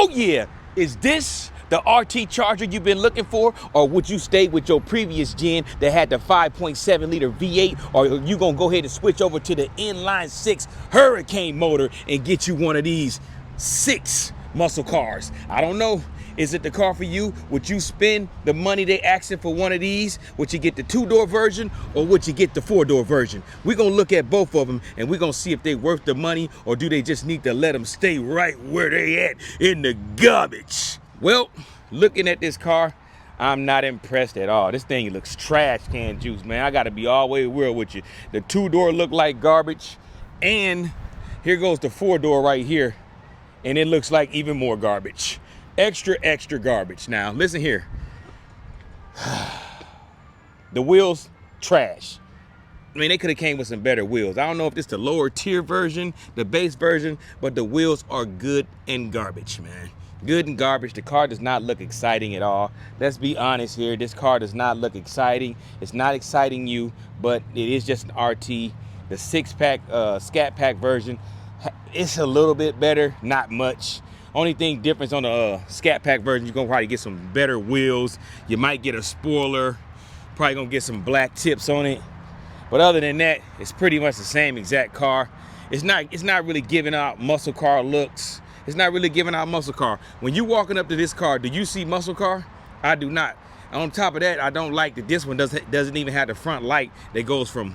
Oh yeah, is this the RT Charger you've been looking for? Or would you stay with your previous gen that had the 5.7 liter V8? Or are you gonna go ahead and switch over to the inline 6 Hurricane motor and get you one of these 6 muscle cars? I don't know. Is it the car for you? Would you spend the money they asking for one of these? Would you get the 2-door version or would you get the 4-door version? We're gonna look at both of them and we're gonna see if they're worth the money or do they just need to let them stay right where they at in the garbage. Well, looking at this car, I'm not impressed at all. This thing looks trash can juice, man. I gotta be all the way real with you. The 2-door look like garbage, and here goes the 4-door right here, and it looks like even more garbage. Extra garbage. Now, listen here. The wheels, trash. I mean, they could have came with some better wheels. I don't know if this is the lower tier version, the base version, but the wheels are good and garbage, man. Good and garbage. The car does not look exciting at all. Let's be honest here. This car does not look exciting. It's not exciting you, but it is just an RT. The 6-pack, Scat Pack version, it's a little bit better, not much. Only thing difference on the Scat Pack version, you're gonna probably get some better wheels. You might get a spoiler. Probably gonna get some black tips on it. But other than that, it's pretty much the same exact car. It's not really giving out muscle car looks. It's not really giving out muscle car. When you walking up to this car, do you see muscle car? I do not. On top of that, I don't like that this one doesn't even have the front light that goes from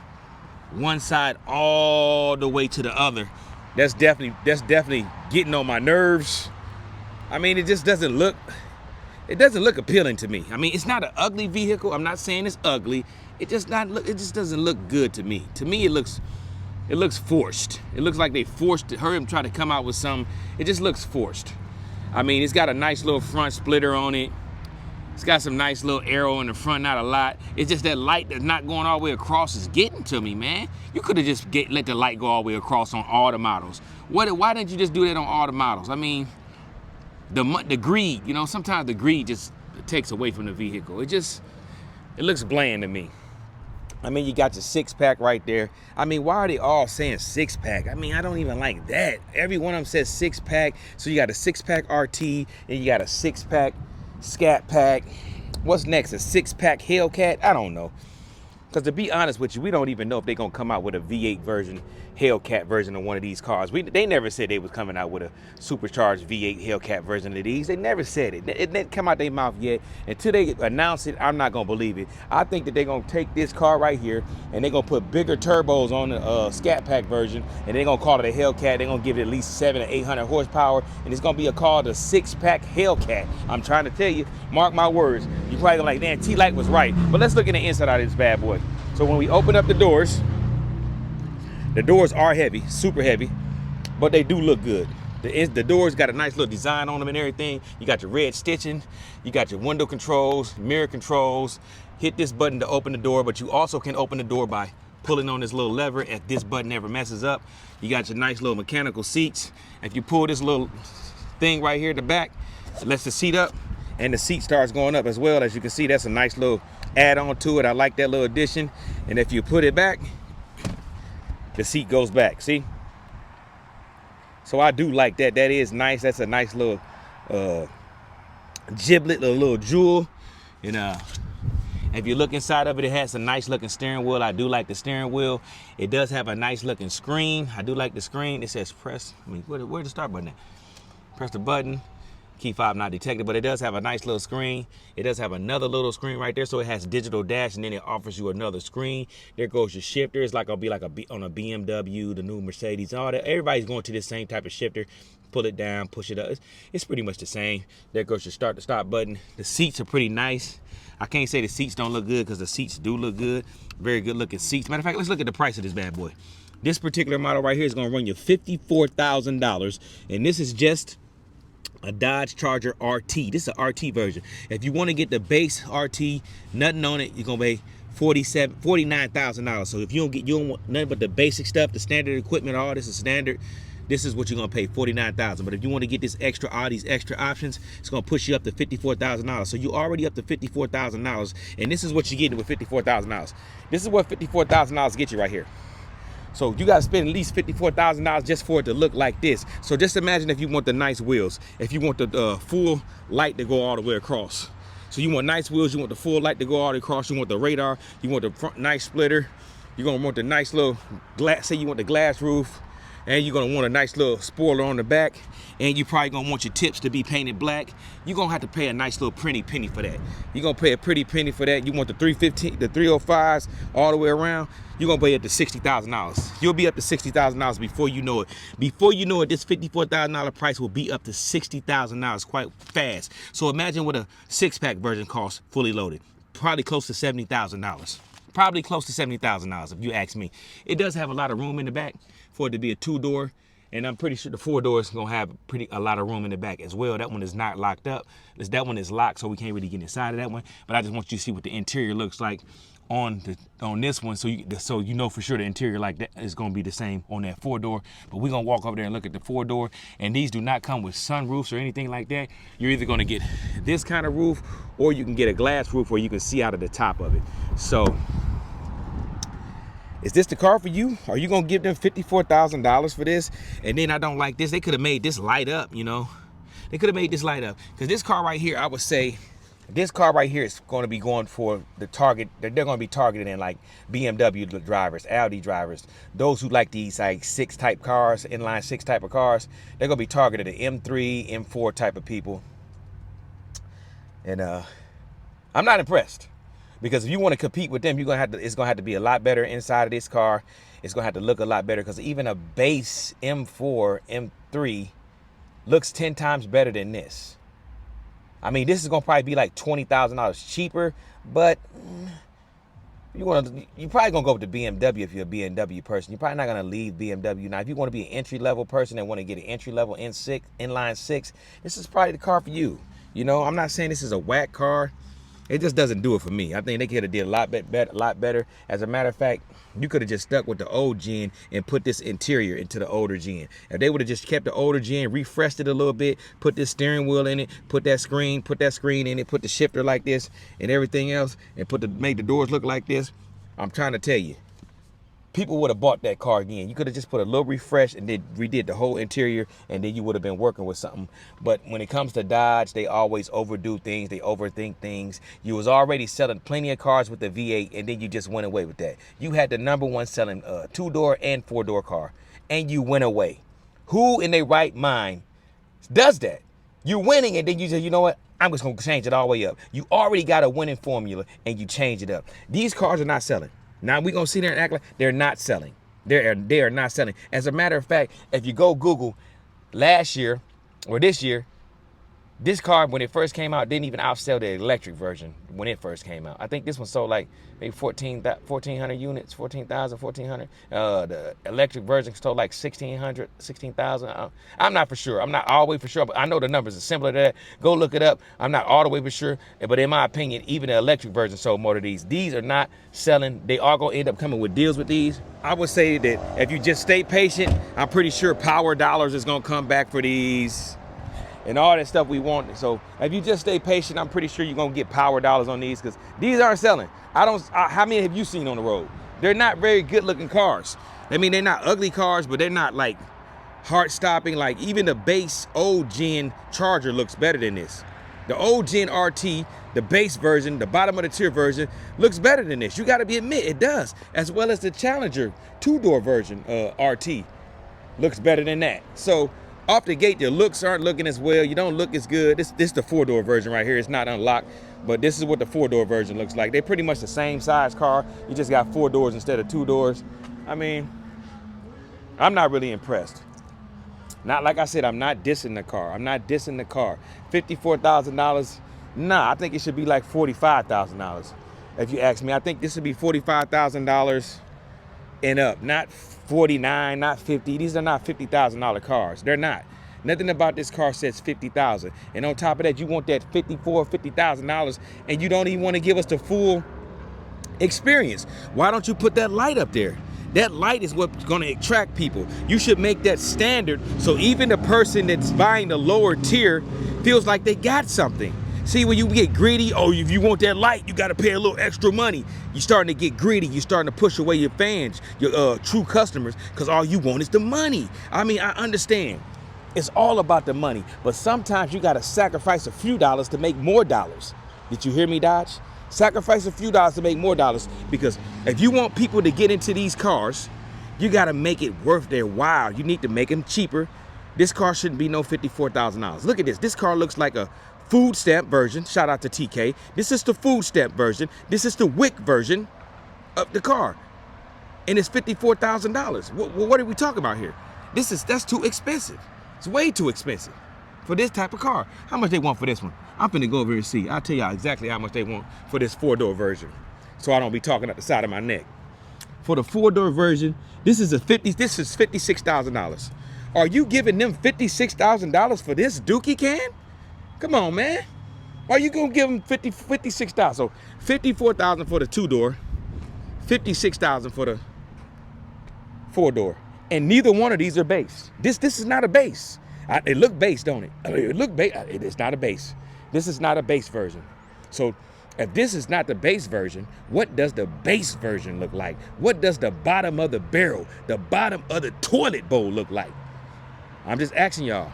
one side all the way to the other. That's definitely getting on my nerves. I mean, it just doesn't look appealing to me. I mean, it's not an ugly vehicle. I'm not saying it's ugly. It just doesn't look good to me. To me, it looks forced. It looks like they forced her and try to come out with something. It just looks forced. I mean, it's got a nice little front splitter on it. It's got some nice little arrow in the front, not a lot. It's just that light that's not going all the way across is getting to me, man. You could have just let the light go all the way across on all the models. Why didn't you just do that on all the models? I mean, the greed, you know, sometimes the greed just takes away from the vehicle. It looks bland to me. I mean, you got your 6-pack right there. I mean, why are they all saying 6-pack? I mean, I don't even like that. Every one of them says 6-pack. So you got a 6-pack RT, and you got a 6-pack Scat Pack. What's next? A 6-pack Hellcat? I don't know. Because to be honest with you, we don't even know if they're going to come out with a V8 version, Hellcat version of one of these cars. They never said they was coming out with a supercharged V8 Hellcat version of these. They never said it. It didn't come out their mouth yet. Until they announce it, I'm not going to believe it. I think that they're going to take this car right here and they're going to put bigger turbos on the Scat Pack version, and they're going to call it a Hellcat. They're going to give it at least 700 or 800 horsepower, and it's going to be called a 6-pack Hellcat. I'm trying to tell you, mark my words. You're probably going to like, damn, Tlites was right. But let's look at the inside of this bad boy. So when we open up the doors are heavy, super heavy, but they do look good. The doors got a nice little design on them and everything. You got your red stitching, you got your window controls, mirror controls. Hit this button to open the door, but you also can open the door by pulling on this little lever if this button ever messes up. You got your nice little mechanical seats. If you pull this little thing right here at the back, it lets the seat up, and the seat starts going up as well. As you can see, that's a nice little add-on to it. I like that little addition. And if you put it back, the seat goes back. See? So I do like that. That is nice. That's a nice little giblet, a little jewel. And if you look inside of it, it has a nice looking steering wheel. I do like the steering wheel. It does have a nice looking screen. I do like the screen. It says press. I mean, where's the start button at? Press the button. Key fob not detected, but it does have a nice little screen. It does have another little screen right there, so it has digital dash, and then it offers you another screen. There goes your shifter. It's like it'll be like on a BMW, the new Mercedes, all that. Everybody's going to this same type of shifter. Pull it down, push it up. It's pretty much the same. There goes your start to stop button. The seats are pretty nice. I can't say the seats don't look good because the seats do look good. Very good looking seats. Matter of fact, let's look at the price of this bad boy. This particular model right here is going to run you $54,000, and this is just a Dodge Charger RT. This is an RT version. If you want to get the base RT, nothing on it, you're gonna pay $49,000. So if you don't want nothing but the basic stuff, the standard equipment, all this is standard. This is what you're gonna pay, $49,000. But if you want to get this extra, all these extra options, it's gonna push you up to $54,000. So you're already up to $54,000, and this is what you're getting with $54,000. This is what $54,000 get you right here. So you gotta spend at least $54,000 just for it to look like this. So just imagine if you want the nice wheels, if you want the full light to go all the way across. So you want nice wheels, you want the full light to go all the way across, you want the radar, you want the front nice splitter, you're gonna want the nice little glass, say you want the glass roof, and you're gonna want a nice little spoiler on the back, and you probably gonna want your tips to be painted black. You're gonna have to pay a nice little pretty penny for that. You're gonna pay a pretty penny for that. You want the 315, the 305s all the way around, you're gonna pay up to $60,000. You'll be up to $60,000 before you know it. Before you know it, this $54,000 price will be up to $60,000 quite fast. So imagine what a six-pack version costs fully loaded. Probably close to $70,000. Probably close to $70,000 if you ask me. It does have a lot of room in the back for it to be a two-door, and I'm pretty sure the four-door is gonna have a lot of room in the back as well. That one is not locked up. That one is locked, so we can't really get inside of that one. But I just want you to see what the interior looks like on this one, so you know for sure the interior like that is gonna be the same on that four-door. But we're gonna walk over there and look at the four-door, and these do not come with sunroofs or anything like that. You're either gonna get this kind of roof, or you can get a glass roof where you can see out of the top of it. So is this the car for you? Are you gonna give them $54,000 for this? And then I don't like this. They could have made this light up, you know. They could have made this light up. Because this car right here, I would say, this car right here is going to be going for the target. They're going to be targeted in like BMW drivers, Audi drivers, those who like these like six type cars, inline six type of cars. They're going to be targeted at M3, M4 type of people. And I'm not impressed. Because if you want to compete with them, it's gonna have to be a lot better inside of this car. It's gonna have to look a lot better, because even a base M4, M3 looks 10 times better than this. I mean, this is gonna probably be like $20,000 cheaper, but you're probably gonna go with the BMW if you're a BMW person. You're probably not gonna leave BMW. Now, if you want to be an entry-level person and want to get an entry-level inline six, this is probably the car for you. You know, I'm not saying this is a whack car. It just doesn't do it for me. I think they could have did a lot better. As a matter of fact, you could have just stuck with the old gen and put this interior into the older gen. If they would have just kept the older gen, refreshed it a little bit, put this steering wheel in it, put that screen in it, put the shifter like this and everything else, and made the doors look like this, I'm trying to tell you, people would have bought that car again. You could have just put a little refresh and then redid the whole interior, and then you would have been working with something. But when it comes to Dodge, they always overdo things. They overthink things. You was already selling plenty of cars with the V8, and then you just went away with that. You had the #1 selling two-door and four-door car, and you went away. Who in their right mind does that? You're winning, and then you say, you know what? I'm just going to change it all the way up. You already got a winning formula, and you change it up. These cars are not selling. Now we're gonna sit there and act like they're not selling. They are not selling. As a matter of fact, if you go Google last year or this year, this car, when it first came out, didn't even outsell the electric version when it first came out. I think this one sold like maybe 1,400 units, 14,000, 1,400. The electric version sold like 1,600, 16,000. I'm not for sure. I'm not all the way for sure, but I know the numbers are similar to that. Go look it up. I'm not all the way for sure, but in my opinion, even the electric version sold more of these. These are not selling. They are going to end up coming with deals with these. I would say that if you just stay patient, I'm pretty sure power dollars is going to come back for these and all that stuff we want. So if you just stay patient, I'm pretty sure you're gonna get power dollars on these, because these aren't selling. How many have you seen on the road? They're not very good looking cars. I mean, they're not ugly cars, but they're not like heart stopping. Like even the base old gen Charger looks better than this. The old gen RT, the base version, the bottom of the tier version, looks better than this. You gotta admit it does. As well as the Challenger two-door version RT looks better than that. So off the gate, your looks aren't looking as well. You don't look as good. This is the four-door version right here. It's not unlocked, but this is what the four-door version looks like. They're pretty much the same size car. You just got 4 doors instead of 2 doors. I mean, I'm not really impressed. Not like I said, I'm not dissing the car. I'm not dissing the car. $54,000, nah, I think it should be like $45,000. If you ask me, I think this should be $45,000 and up, not 49, not 50. These are not $50,000 cars. They're not. Nothing about this car says 50,000. And on top of that, you want that $50,000, and you don't even want to give us the full experience. Why don't you put that light up there? That light is what's going to attract people. You should make that standard, so even the person that's buying the lower tier feels like they got something. See, when you get greedy, oh, if you want that light, you got to pay a little extra money. You're starting to get greedy. You're starting to push away your fans, your true customers, because all you want is the money. I mean, I understand. It's all about the money, but sometimes you got to sacrifice a few dollars to make more dollars. Did you hear me, Dodge? Sacrifice a few dollars to make more dollars, because if you want people to get into these cars, you got to make it worth their while. You need to make them cheaper. This car shouldn't be no $54,000. Look at this. This car looks like a food stamp version. Shout out to TK. This is the food stamp version. This is the WIC version of the car. And it's $54,000. What are we talking about here? That's too expensive. It's way too expensive for this type of car. How much they want for this one? I'm finna go over here and see. I'll tell y'all exactly how much they want for this 4-door version, so I don't be talking at the side of my neck. For the 4-door version, this is $56,000. Are you giving them $56,000 for this dookie can? Come on, man. Are you gonna give them $56,000? So $54,000 for the 2-door, $56,000 for the 4-door, and neither one of these are base. This is not a base. It look base, don't it? It look base. It's not a base. This is not a base version. So if this is not the base version, what does the base version look like? What does the bottom of the barrel, the bottom of the toilet bowl look like? I'm just asking y'all,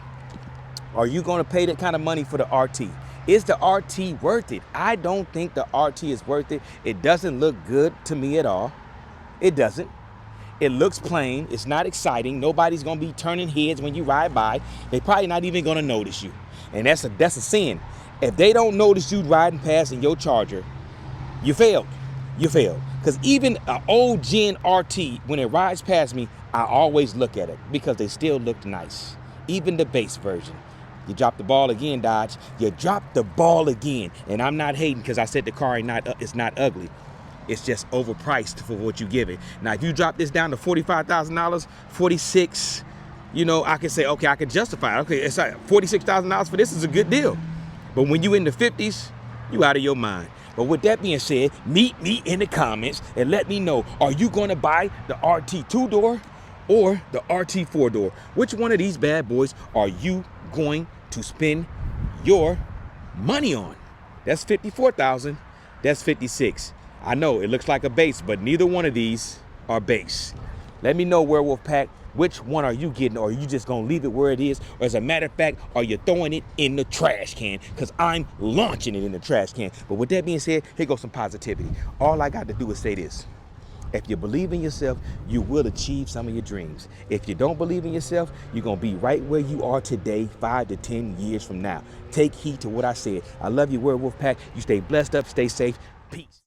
are you gonna pay that kind of money for the RT? Is the RT worth it? I don't think the RT is worth it. It doesn't look good to me at all. It doesn't. It looks plain. It's not exciting. Nobody's gonna be turning heads when you ride by. They probably not even gonna notice you. And that's a sin. If they don't notice you riding past in your Charger, you failed. You failed. Because even an old gen RT, when it rides past me, I always look at it because they still look nice. Even the base version. You dropped the ball again, Dodge. You dropped the ball again. And I'm not hating because I said the car it's not ugly. It's just overpriced for what you give it. Now, if you drop this down to $45,000, 46, you know, I can say, okay, I can justify it. Okay, it's like $46,000 for this is a good deal. But when you in the 50s, you out of your mind. But with that being said, meet me in the comments and let me know, are you gonna buy the RT 2-door or the RT 4-door? Which one of these bad boys are you going to spend your money on? That's $54,000, that's $56,000. I know it looks like a base, but neither one of these are base. Let me know, Werewolf Pack, which one are you getting, or are you just gonna leave it where it is? Or as a matter of fact, are you throwing it in the trash can? Because I'm launching it in the trash can. But with that being said, here goes some positivity. All I got to do is say this. If you believe in yourself, you will achieve some of your dreams. If you don't believe in yourself, you're gonna be right where you are today, 5 to 10 years from now. Take heed to what I said. I love you, Werewolf Pack. You stay blessed up, stay safe. Peace.